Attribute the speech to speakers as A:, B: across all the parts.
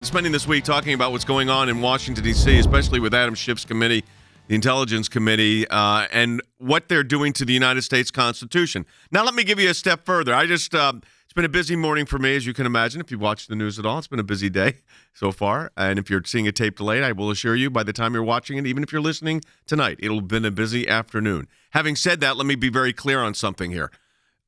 A: Spending this week talking about what's going on in Washington, D.C., especially with Adam Schiff's committee, the Intelligence Committee, and what they're doing to the United States Constitution. Now, let me give you a step further. It's been a busy morning for me, as you can imagine. If you watch the news at all, it's been a busy day so far. And if you're seeing a tape delayed, I will assure you by the time you're watching it, even if you're listening tonight, it'll have been a busy afternoon. Having said that, let me be very clear on something here.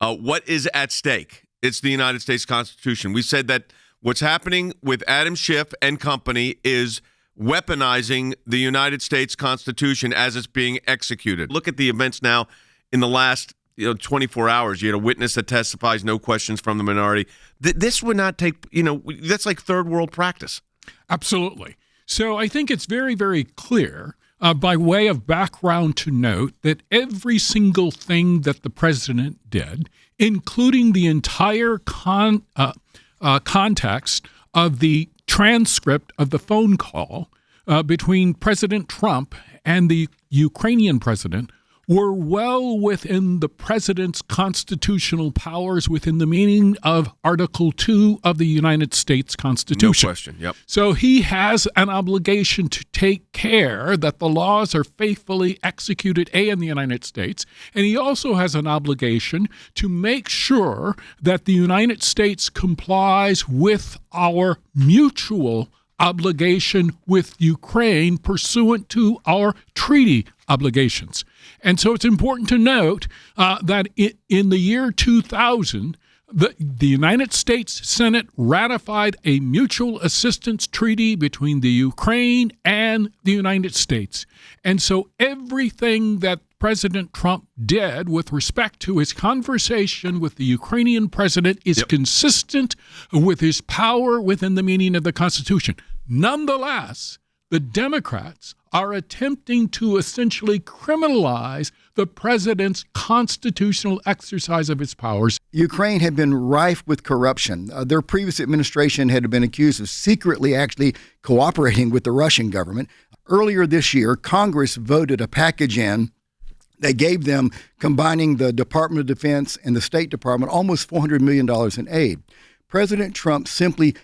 A: What is at stake? It's the United States Constitution. We said that what's happening with Adam Schiff and company is weaponizing the United States Constitution as it's being executed. Look at the events now in the last 24 hours. You had a witness that testifies, no questions from the minority. This would not take, that's like third world practice.
B: Absolutely. So I think it's very, very clear by way of background to note that every single thing that the president did, including the entire context of the transcript of the phone call between President Trump and the Ukrainian president, were well within the president's constitutional powers within the meaning of Article 2 of the United States Constitution.
A: No question, yep.
B: So he has an obligation to take care that the laws are faithfully executed, in the United States, and he also has an obligation to make sure that the United States complies with our mutual obligation with Ukraine pursuant to our treaty obligations. And so it's important to note that in the year 2000, the United States Senate ratified a mutual assistance treaty between the Ukraine and the United States. And so everything that President Trump did with respect to his conversation with the Ukrainian president is consistent with his power within the meaning of the Constitution. Nonetheless, the Democrats are attempting to essentially criminalize the president's constitutional exercise of his powers.
C: Ukraine had been rife with corruption. Their previous administration had been accused of secretly actually cooperating with the Russian government. Earlier this year, Congress voted a package in that gave them, combining the Department of Defense and the State Department, almost $400 million in aid. President Trump simply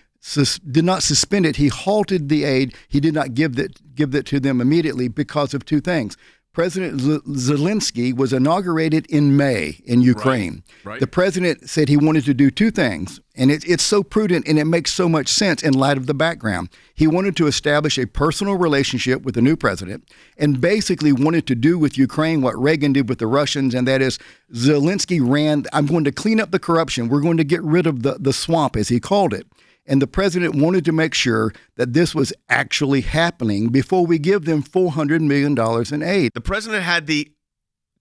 C: did not suspend it. He halted the aid. He did not give that to them immediately because of two things. President Zelensky was inaugurated in May in Ukraine. Right. The president said he wanted to do two things, and it's so prudent and it makes so much sense in light of the background. He wanted to establish a personal relationship with the new president and basically wanted to do with Ukraine what Reagan did with the Russians, and that is Zelensky ran, I'm going to clean up the corruption. We're going to get rid of the swamp, as he called it. And the president wanted to make sure that this was actually happening before we give them $400 million in aid.
A: The president had the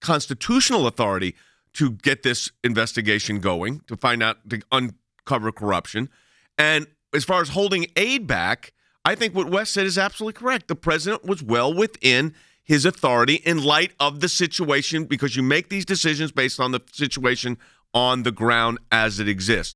A: constitutional authority to get this investigation going, to find out, to uncover corruption. And as far as holding aid back, I think what Wes said is absolutely correct. The president was well within his authority in light of the situation, because you make these decisions based on the situation on the ground as it exists.